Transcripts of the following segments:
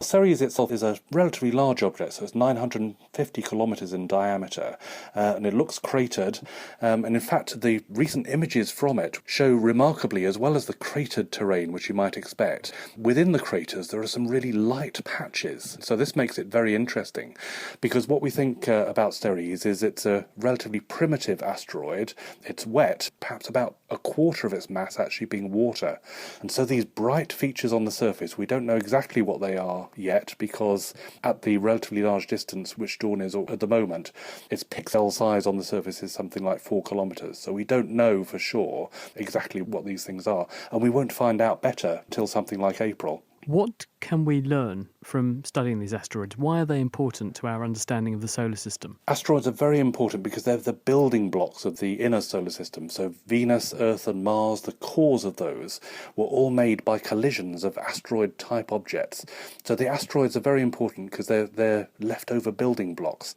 Ceres itself is a relatively large object, so it's 950 kilometres in diameter, and it looks cratered. And in fact, the recent images from it show remarkably, as well as the cratered terrain, which you might expect, within the craters there are some really light patches. So this makes it very interesting, because what we think about Ceres is it's a relatively primitive asteroid. It's wet, perhaps about a quarter of its mass actually being water. And so these bright features on the surface, we don't know exactly what they are yet, because at the relatively large distance which Dawn is at the moment, its pixel size on the surface is something like 4 kilometres. So we don't know for sure exactly what these things are, and we won't find out better till something like April. What can we learn from studying these asteroids? Why are they important to our understanding of the solar system? Asteroids are very important because they're the building blocks of the inner solar system. So Venus, Earth and Mars, the cores of those were all made by collisions of asteroid-type objects. So the asteroids are very important because they're leftover building blocks.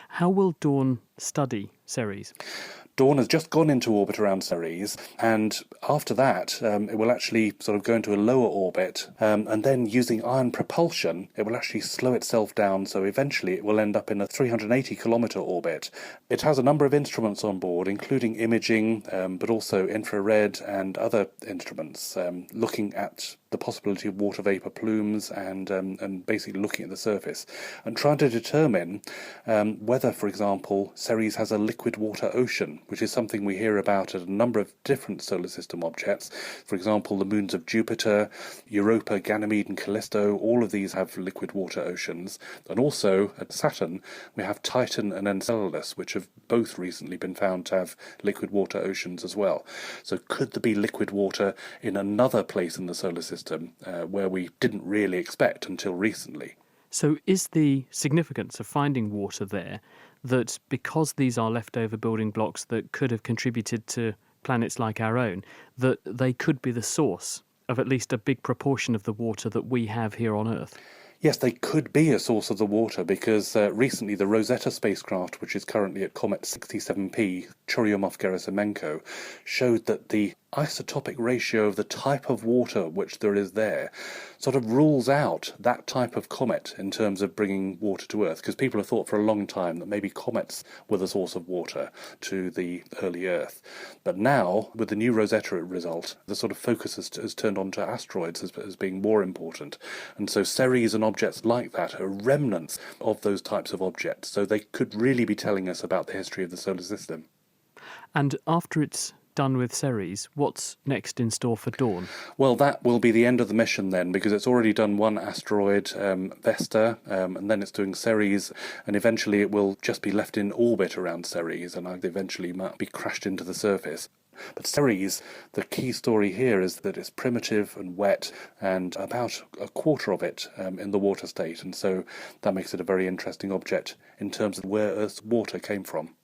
How will Dawn study Ceres? Dawn has just gone into orbit around Ceres, and after that it will actually sort of go into a lower orbit, and then using ion propulsion it will actually slow itself down, so eventually it will end up in a 380 kilometre orbit. It has a number of instruments on board, including imaging, but also infrared and other instruments, looking at the possibility of water vapour plumes and basically looking at the surface and trying to determine whether, for example, Ceres has a liquid water ocean, which is something we hear about at a number of different solar system objects. For example, the moons of Jupiter, Europa, Ganymede and Callisto, all of these have liquid water oceans. And also at Saturn we have Titan and Enceladus, which have both recently been found to have liquid water oceans as well. So could there be liquid water in another place in the solar system where we didn't really expect until recently? So is the significance of finding water there that because these are leftover building blocks that could have contributed to planets like our own, that they could be the source of at least a big proportion of the water that we have here on Earth? Yes, they could be a source of the water, because recently the Rosetta spacecraft, which is currently at Comet 67P, Churyumov-Gerasimenko, showed that the isotopic ratio of the type of water which there is there sort of rules out that type of comet in terms of bringing water to Earth, because people have thought for a long time that maybe comets were the source of water to the early Earth. But now, with the new Rosetta result, the sort of focus has turned on to asteroids as being more important. And so Ceres and objects like that are remnants of those types of objects, so they could really be telling us about the history of the solar system. And after it's done with Ceres, what's next in store for Dawn? Well, that will be the end of the mission then, because it's already done one asteroid, Vesta, and then it's doing Ceres, and eventually it will just be left in orbit around Ceres, and eventually might be crashed into the surface. But Ceres, the key story here is that it's primitive and wet, and about a quarter of it in the water state, and so that makes it a very interesting object in terms of where Earth's water came from.